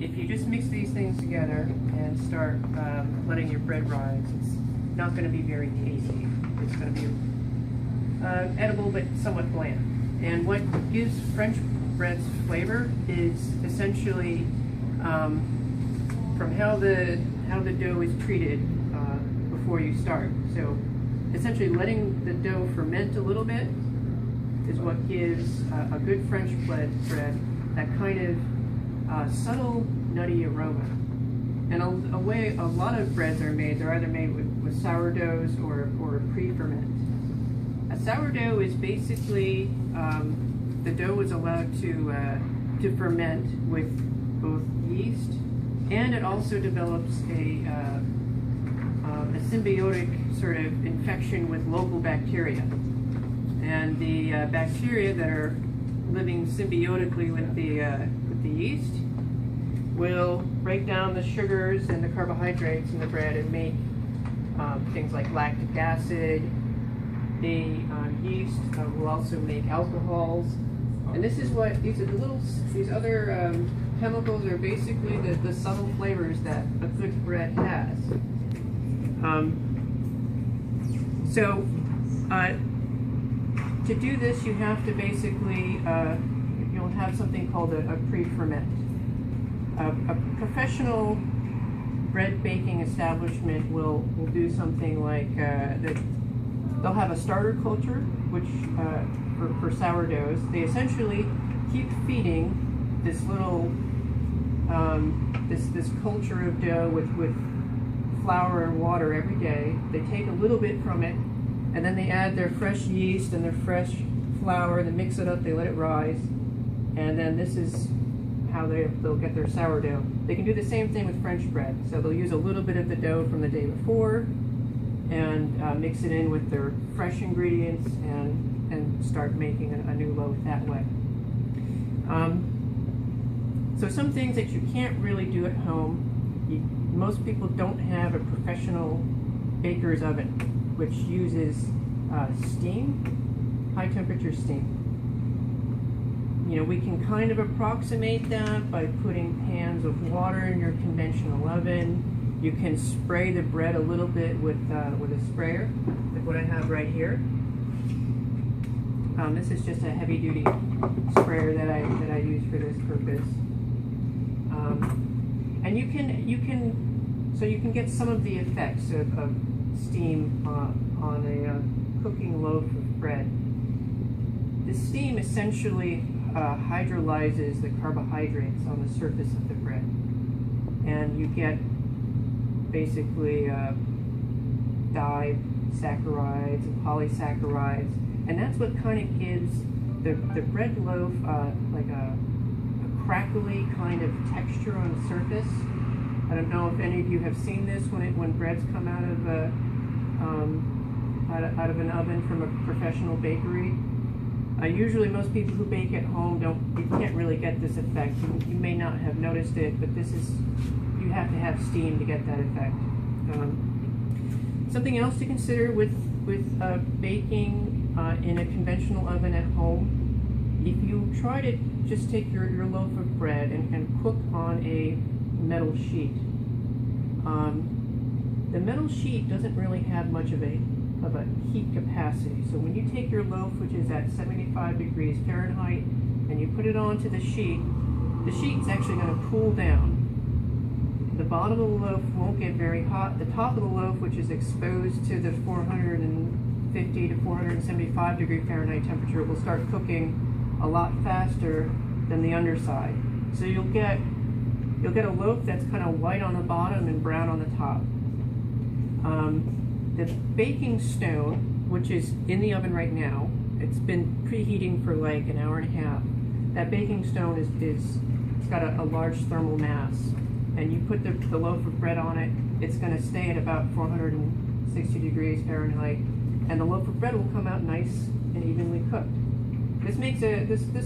if you just mix these things together and start letting your bread rise, it's not going to be very tasty. It's going to be edible but somewhat bland. And what gives French bread's flavor is essentially from how the dough is treated before you start. So essentially letting the dough ferment a little bit is what gives a good French bread that kind of subtle nutty aroma. And a way a lot of breads are made, they're either made with sourdoughs or pre-ferment. A sourdough is basically the dough is allowed to ferment with both yeast, and it also develops a symbiotic sort of infection with local bacteria. And the bacteria that are living symbiotically with the yeast will break down the sugars and the carbohydrates in the bread and make things like lactic acid. The yeast will also make alcohols, and this is what these other chemicals are basically the subtle flavors that a good bread has. To do this, you have to basically you'll have something called a pre-ferment. A professional bread baking establishment will do something like they'll have a starter culture, which for sourdoughs, they essentially keep feeding this little this culture of dough with flour and water every day. They take a little bit from it, and then they add their fresh yeast and their fresh flour, they mix it up, they let it rise, and then this is how they'll get their sourdough. They can do the same thing with French bread. So they'll use a little bit of the dough from the day before and mix it in with their fresh ingredients and start making a new loaf that way. So some things that you can't really do at home, most people don't have a professional baker's oven, which uses steam, high temperature steam. You know, we can kind of approximate that by putting pans of water in your conventional oven. You can spray the bread a little bit with a sprayer, like what I have right here. This is just a heavy-duty sprayer that I use for this purpose. And you can get some of the effects of steam on a cooking loaf of bread. The steam essentially hydrolyzes the carbohydrates on the surface of the bread, and you get basically disaccharides and polysaccharides, and that's what kind of gives the bread loaf like a crackly kind of texture on the surface. I don't know if any of you have seen this when breads come out of an oven from a professional bakery. Usually most people who bake at home you can't really get this effect. You may not have noticed it, but you have to have steam to get that effect. Something else to consider with baking in a conventional oven at home, if you try to just take your loaf of bread and cook on a metal sheet, the metal sheet doesn't really have much of a heat capacity. So when you take your loaf, which is at 75 degrees Fahrenheit, and you put it onto the sheet's actually going to cool down. The bottom of the loaf won't get very hot. The top of the loaf, which is exposed to the 450 to 475 degree Fahrenheit temperature, will start cooking a lot faster than the underside. So you'll get a loaf that's kind of white on the bottom and brown on the top. The baking stone, which is in the oven right now, it's been preheating for like an hour and a half. That baking stone it's got a large thermal mass, and you put the loaf of bread on it, it's going to stay at about 460 degrees Fahrenheit, and the loaf of bread will come out nice and evenly cooked. This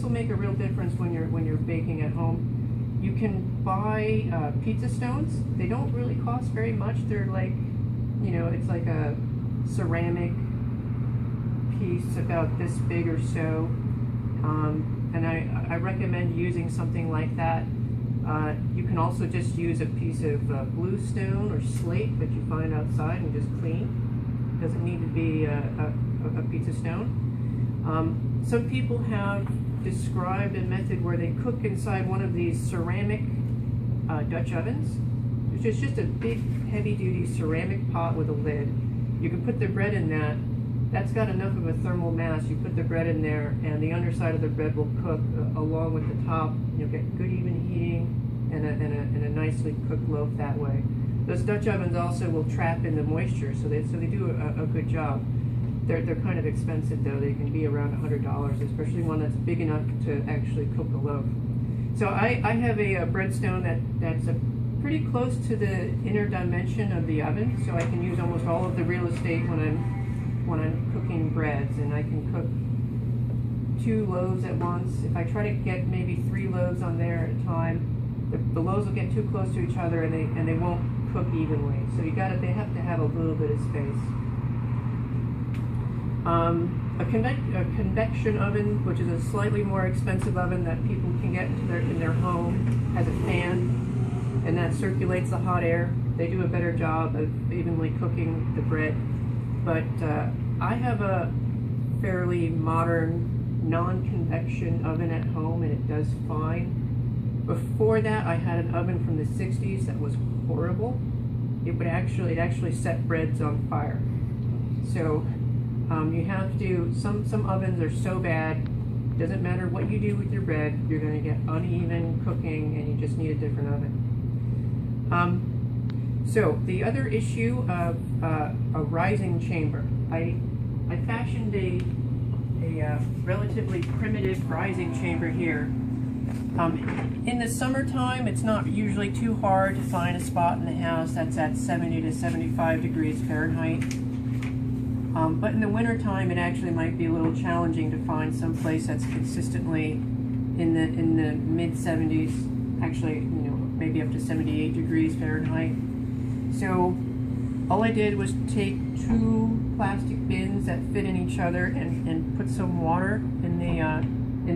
will make a real difference when you're baking at home. You can buy pizza stones. They don't really cost very much. They're like, it's like a ceramic piece about this big or so, and I recommend using something like that You can also just use a piece of bluestone or slate that you find outside and just clean. It doesn't need to be a piece of stone. Some people have described a method where they cook inside one of these ceramic Dutch ovens. It's just a big, heavy-duty ceramic pot with a lid. You can put the bread in that. That's got enough of a thermal mass. You put the bread in there, and the underside of the bread will cook along with the top. You'll get good even heating and a nicely cooked loaf that way. Those Dutch ovens also will trap in the moisture, so they do a good job. They're kind of expensive though. They can be around $100, especially one that's big enough to actually cook a loaf. So I have a breadstone that's pretty close to the inner dimension of the oven, so I can use almost all of the real estate when I'm cooking breads, and I can cook 2 loaves at once. If I try to get maybe 3 loaves on there at a time, the loaves will get too close to each other and they won't cook evenly. So they have to have a little bit of space. A convection oven, which is a slightly more expensive oven that people can get in their home, has a fan, and that circulates the hot air. They do a better job of evenly cooking the bread. But I have a fairly modern non-convection oven at home, and it does fine. Before that, I had an oven from the 60s that was horrible. It actually set breads on fire. So you have to, some ovens are so bad, it doesn't matter what you do with your bread, you're going to get uneven cooking, and you just need a different oven. So the other issue of a rising chamber. I fashioned a relatively primitive rising chamber here. In the summertime, it's not usually too hard to find a spot in the house that's at 70 to 75 degrees Fahrenheit. But in the wintertime, it actually might be a little challenging to find some place that's consistently in the mid-70s, actually, maybe up to 78 degrees Fahrenheit. So all I did was take 2 plastic bins that fit in each other and put some water in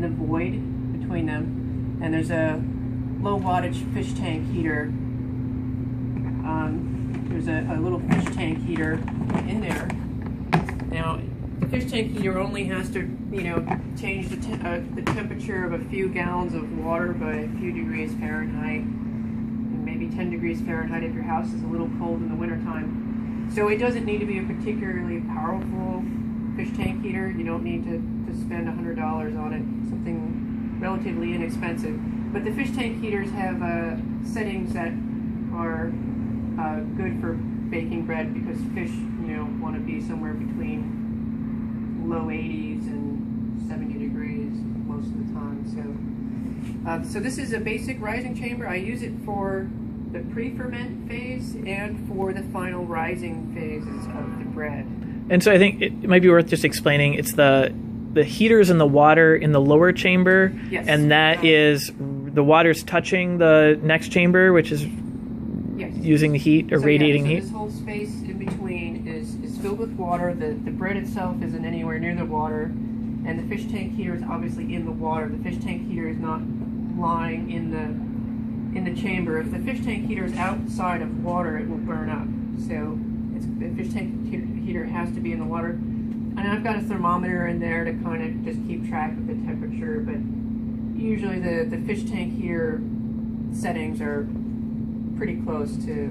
the void between them. And there's a low wattage fish tank heater. There's a little fish tank heater in there. Now, the fish tank heater only has to, change the temperature of a few gallons of water by a few degrees Fahrenheit, and maybe 10 degrees Fahrenheit if your house is a little cold in the wintertime. So it doesn't need to be a particularly powerful fish tank heater. You don't need to spend $100 on it, something relatively inexpensive. But the fish tank heaters have settings that are good for baking bread, because fish, want to be somewhere between low 80s and 70 degrees most of the time. So this is a basic rising chamber. I use it for the pre-ferment phase and for the final rising phases of the bread. And so I think it might be worth just explaining, it's the heaters and the water in the lower chamber, yes, and that is the water's touching the next chamber, which is using the heat or radiating heat. This whole space in between is filled with water. The bread itself isn't anywhere near the water, and the fish tank heater is obviously in the water. The fish tank heater is not lying in the chamber. If the fish tank heater is outside of water, it will burn up. So the fish tank heater has to be in the water. And I've got a thermometer in there to kind of just keep track of the temperature, but usually the fish tank heater settings are pretty close to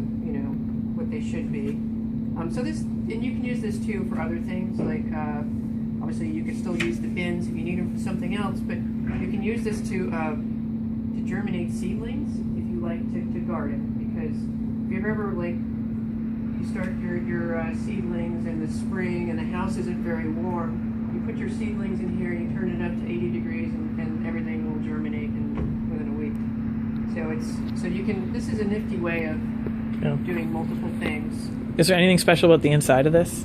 what they should be. So this, and you can use this too for other things, like obviously you can still use the bins if you need them for something else, but you can use this to germinate seedlings if you like to garden. Because if you've ever you start your seedlings in the spring and the house isn't very warm, you put your seedlings in here and you turn it up to 80 degrees and everything will germinate within a week. So you can, this is a nifty way of doing multiple things. Is there anything special about the inside of this?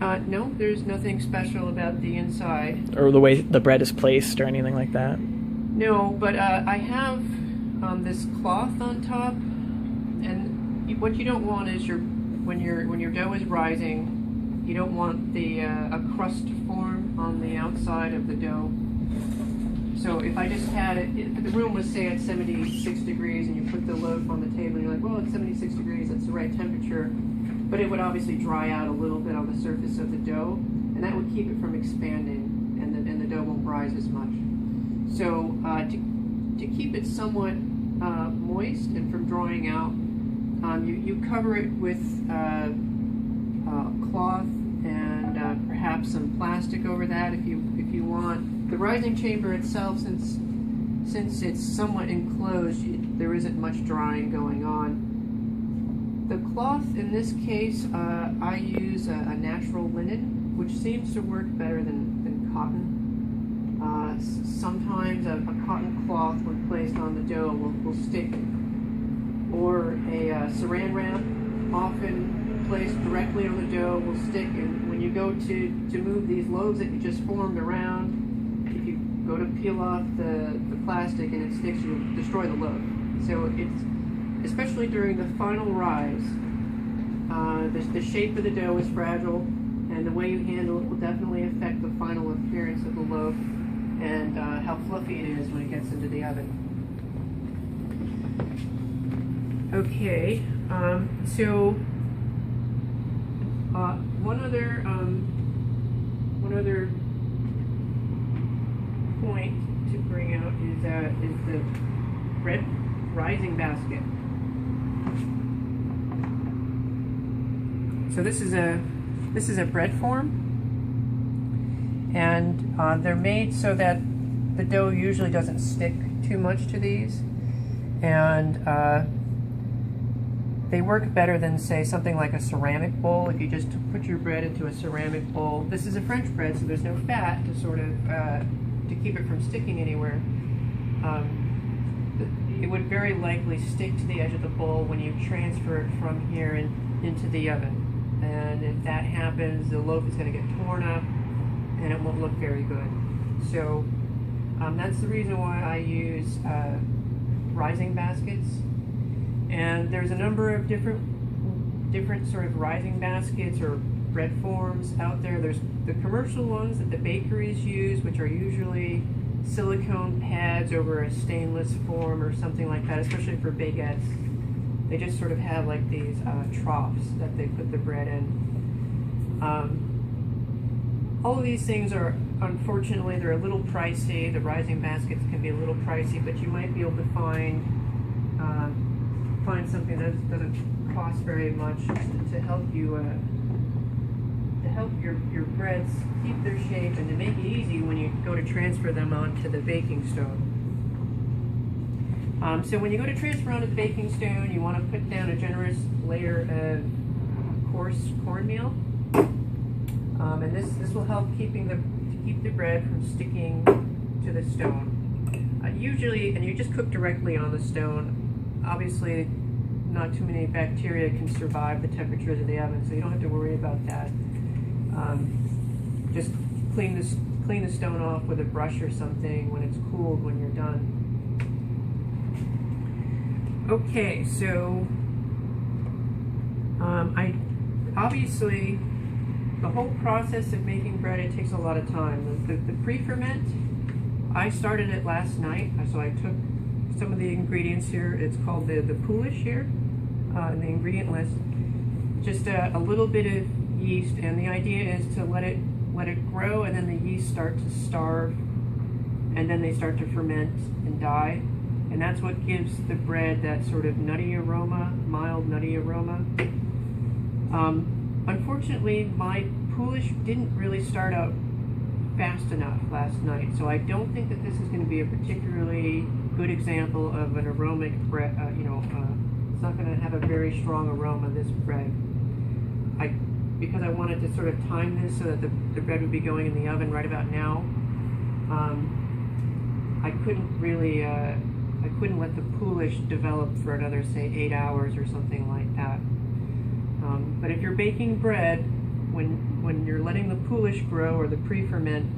No, there's nothing special about the inside. Or the way the bread is placed or anything like that? No, but I have this cloth on top, and what you don't want is when your dough is rising, you don't want a crust to form on the outside of the dough. So if I just had it, if the room was say at 76 degrees and you put the loaf on the table and you're like, well, it's 76 degrees, that's the right temperature, but it would obviously dry out a little bit on the surface of the dough, and that would keep it from expanding, and the dough won't rise as much. So to keep it somewhat moist and from drying out, you cover it with cloth and perhaps some plastic over that if you want. The rising chamber itself, since it's somewhat enclosed, there isn't much drying going on. The cloth in this case, I use a natural linen, which seems to work better than cotton. Sometimes a cotton cloth, when placed on the dough, will stick, or a saran wrap, often placed directly on the dough, will stick. And when you go to move these loaves that you just formed around, if you go to peel off the plastic and it sticks, you'll destroy the loaf. So it's, especially during the final rise, the shape of the dough is fragile, and the way you handle it will definitely affect the final appearance of the loaf and how fluffy it is when it gets into the oven. Okay, so one other point to bring out is the bread rising basket. So this is a bread form, and they're made so that the dough usually doesn't stick too much to these, and they work better than, say, something like a ceramic bowl. If you just put your bread into a ceramic bowl, this is a French bread, so there's no fat to sort of to keep it from sticking anywhere. It would very likely stick to the edge of the bowl when you transfer it from here into the oven. And if that happens, the loaf is going to get torn up and it won't look very good. So that's the reason why I use rising baskets. And there's a number of different sort of rising baskets or bread forms out there. There's the commercial ones that the bakeries use, which are usually silicone pads over a stainless form or something like that, especially for baguettes. They just sort of have like these troughs that they put the bread in. All of these things are, unfortunately, they're a little pricey. The rising baskets can be a little pricey, but you might be able to find something that doesn't cost very much to help you your breads keep their shape and to make it easy when you go to transfer them onto the baking stone. So when you go to transfer onto the baking stone, you want to put down a generous layer of coarse cornmeal, and this will help keep the bread from sticking to the stone. Usually, and you just cook directly on the stone. Obviously, not too many bacteria can survive the temperatures of the oven, so you don't have to worry about that. Just clean the stone off with a brush or something when it's cooled when you're done. Okay, so obviously the whole process of making bread, it takes a lot of time. The pre-ferment, I started it last night, so I took some of the ingredients here. It's called the poolish here in the ingredient list. Just a little bit of yeast, and the idea is to let it grow, and then the yeast start to starve, and then they start to ferment and die, and that's what gives the bread that sort of nutty aroma, mild nutty aroma. Unfortunately, my poolish didn't really start out fast enough last night, so I don't think that this is going to be a particularly good example of an aromatic bread. It's not going to have a very strong aroma, this bread. Because I wanted to sort of time this so that the bread would be going in the oven right about now, I couldn't really, I couldn't let the poolish develop for another, say, 8 hours or something like that. But if you're baking bread, when you're letting the poolish grow or the pre-ferment,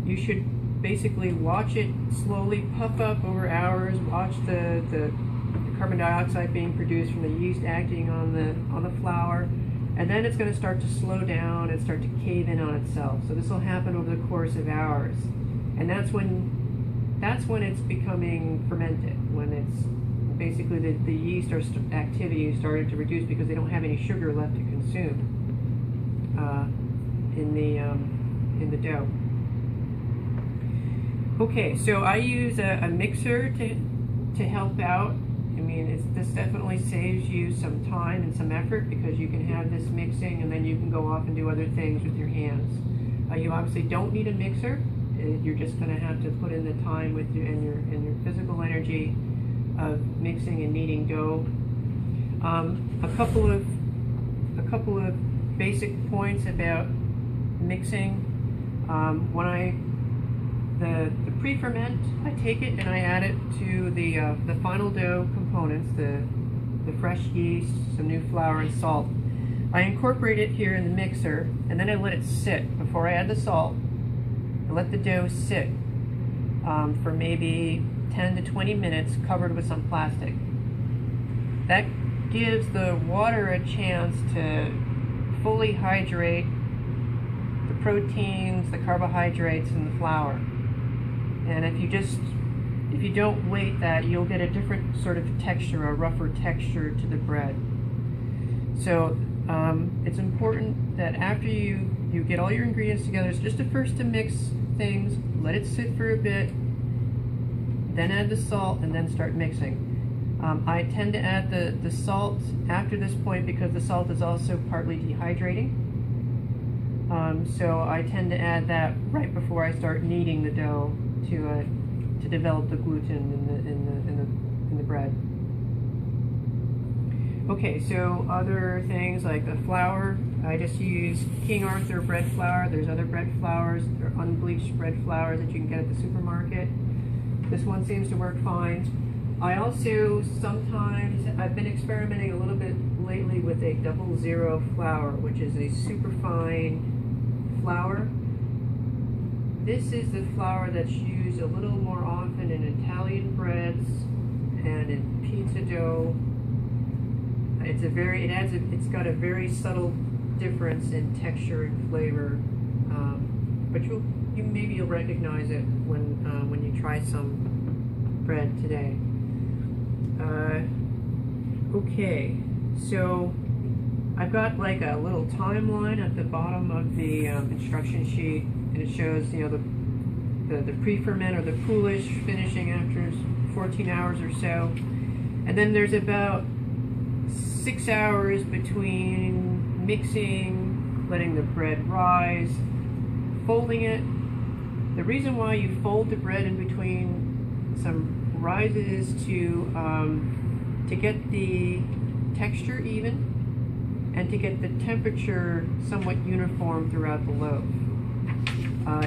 you should basically watch it slowly puff up over hours, watch the carbon dioxide being produced from the yeast acting on the flour, and then it's going to start to slow down and start to cave in on itself. So this will happen over the course of hours, and that's when that's when it's becoming fermented, when it's basically the yeast or activity started to reduce because they don't have any sugar left to consume in the dough. Okay, so I use a mixer to help out. I mean, this definitely saves you some time and some effort because you can have this mixing and then you can go off and do other things with your hands. You obviously don't need a mixer. You're just going to have to put in the time with and your physical energy of mixing and kneading dough. A couple of basic points about mixing. The pre-ferment, I take it and I add it to the final dough components, the fresh yeast, some new flour, and salt. I incorporate it here in the mixer, and then I let it sit before I add the salt. I let the dough sit for maybe 10 to 20 minutes, covered with some plastic. That gives the water a chance to fully hydrate the proteins, the carbohydrates, and the flour. And if you don't wait that, you'll get a different sort of texture, a rougher texture to the bread. So it's important that after you get all your ingredients together, it's just first to mix things, let it sit for a bit, then add the salt, and then start mixing. I tend to add the salt after this point because the salt is also partly dehydrating. So I tend to add that right before I start kneading the dough to develop the gluten in the bread. Okay, so other things like the flour, I just use King Arthur bread flour. There's other bread flours, there are unbleached bread flour that you can get at the supermarket. This one seems to work fine. I also sometimes, I've been experimenting a little bit lately with a 00 flour, which is a super fine flour. This is the flour that's used a little more often in Italian breads and in pizza dough. It's got a very subtle difference in texture and flavor, but maybe you'll recognize it when you try some bread today. Okay, so I've got like a little timeline at the bottom of the instruction sheet, and it shows the pre-ferment or the poolish finishing after 14 hours or so, and then there's about 6 hours between mixing, letting the bread rise, folding it. The reason why you fold the bread in between some rises to get the texture even and to get the temperature somewhat uniform throughout the loaf.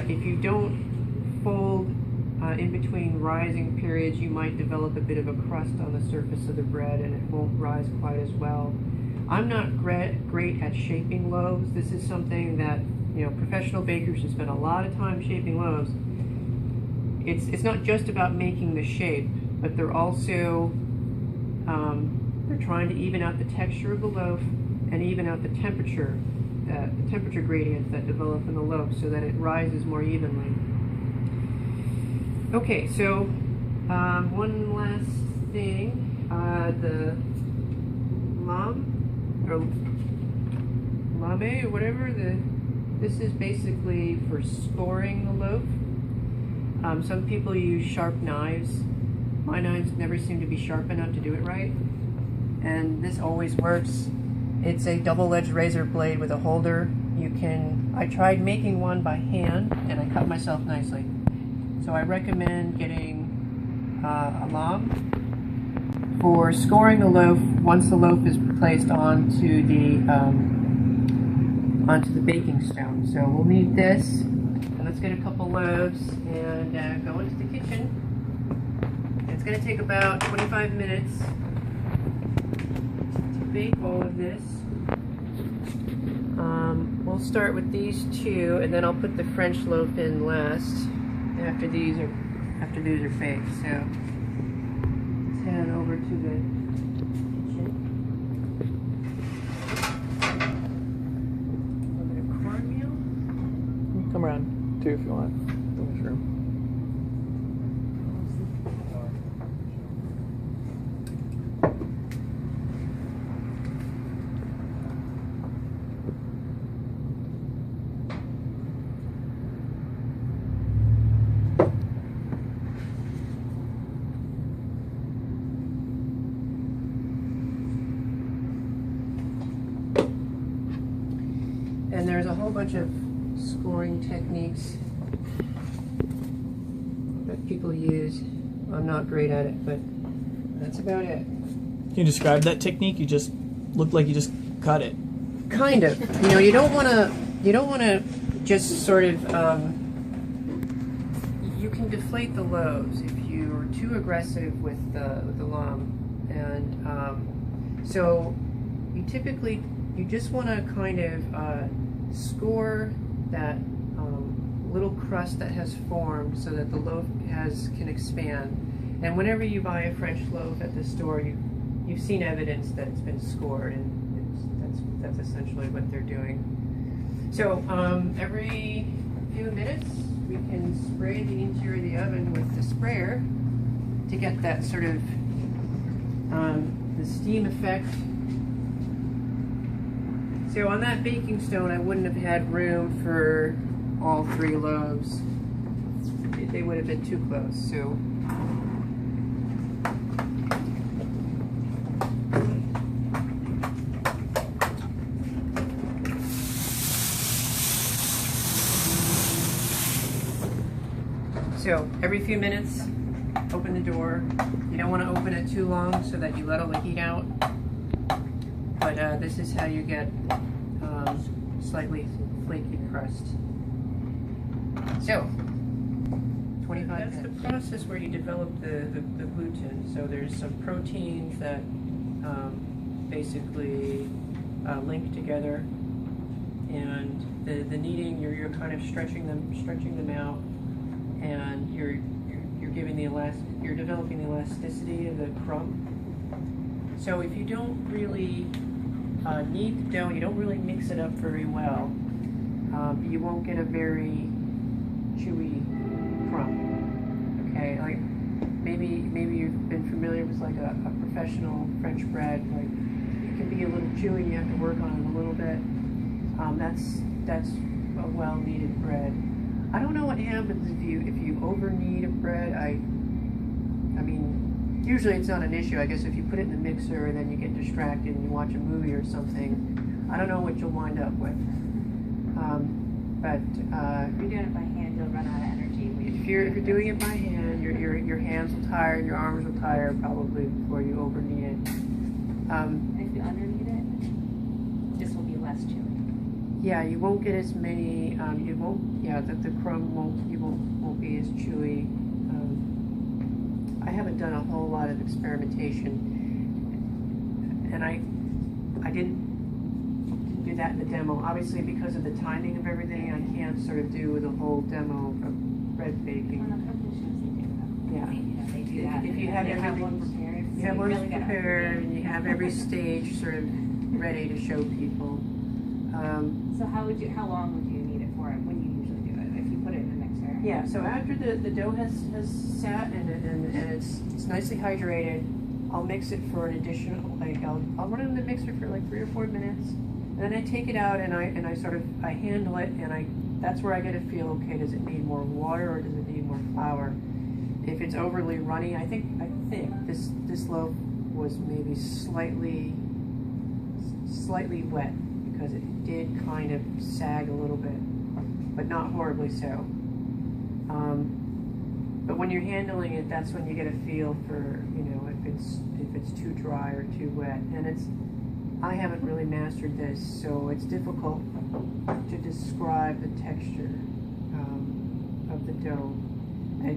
If you don't fold in between rising periods, you might develop a bit of a crust on the surface of the bread and it won't rise quite as well. I'm not great at shaping loaves. This is something that professional bakers who spend a lot of time shaping loaves. It's not just about making the shape, but they're also they're trying to even out the texture of the loaf and even out the temperature gradients that develop in the loaf so that it rises more evenly. Okay, so one last thing, the lame or whatever, this is basically for scoring the loaf. Some people use sharp knives. My knives never seem to be sharp enough to do it right, and this always works. It's a double-edged razor blade with a holder. I tried making one by hand and I cut myself nicely. So I recommend getting a lame for scoring the loaf once the loaf is placed onto the baking stone. So we'll need this, and let's get a couple loaves and go into the kitchen. It's going to take about 25 minutes to bake all of this. We'll start with these two, and then I'll put the French loaf in last after these are baked. So let's head over to the kitchen. A little bit of cornmeal. Come around too if you want in this room. there's a whole bunch of scoring techniques that people use. I'm not great at it, but that's about it. Can you describe that technique? You just looked like you just cut it. Kind of. You know, you don't want to just sort of, you can deflate the loaves if you're too aggressive with the lum. And so you just want to kind of score that little crust that has formed so that the loaf can expand. And whenever you buy a French loaf at the store, you've seen evidence that it's been scored, and that's essentially what they're doing. So every few minutes we can spray the interior of the oven with the sprayer to get that sort of the steam effect. So on that baking stone, I wouldn't have had room for all 3 loaves. They would have been too close. So every few minutes, open the door. You don't want to open it too long so that you let all the heat out. But this is how you get slightly flaky crust. So, 25 minutes. That's the process where you develop the gluten. So there's some proteins that basically link together, and the kneading, you're kind of stretching them out, and you're developing the elasticity of the crumb. So if you don't really knead the dough, you don't really mix it up very well, you won't get a very chewy crumb. Okay, like maybe you've been familiar with like a professional French bread. Like it can be a little chewy, you have to work on it a little bit. That's a well kneaded bread. I don't know what happens if you over knead a bread. I mean, usually it's not an issue. I guess if you put it in the mixer and then you get distracted and you watch a movie or something, I don't know what you'll wind up with. But if you're doing it by hand, you'll run out of energy. If you're doing it by hand, your hands will tire, your arms will tire probably before you over knead it. If you under knead it, this will be less chewy. Yeah, you won't get as many. You won't. Yeah, the crumb won't be as chewy. I haven't done a whole lot of experimentation, and I didn't do that in the demo. Obviously, because of the timing of everything, I can't sort of do the whole demo of bread baking. On the cooking shows they do that. Yeah. They do that. If you have one prepared, you have one prepared, and you have every stage sort of ready to show people. So how long would you need it for? When you usually do it? If you put it in a mixer? Yeah. So after the dough has sat and it's nicely hydrated, I'll mix it for an additional, like I'll run it in the mixer for like 3 or 4 minutes, and then I take it out and I sort of handle it, and that's where I get a feel. Okay, does it need more water or does it need more flour? If it's overly runny, I think this loaf was maybe slightly wet, because it did kind of sag a little bit, but not horribly so. But when you're handling it, that's when you get a feel for, if it's too dry or too wet. And I haven't really mastered this, so it's difficult to describe the texture of the dough.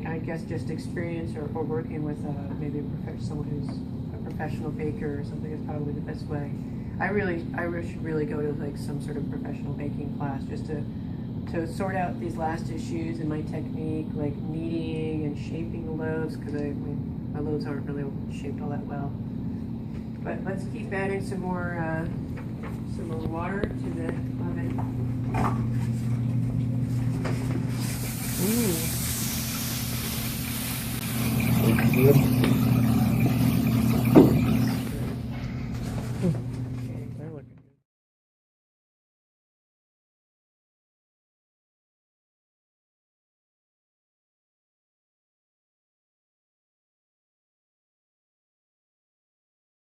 I guess just experience or working with maybe someone who's a professional baker or something is probably the best way. I should really go to like some sort of professional baking class just to sort out these last issues in my technique, like kneading and shaping the loaves, because my loaves aren't really shaped all that well. But let's keep adding some more water to the oven. Good.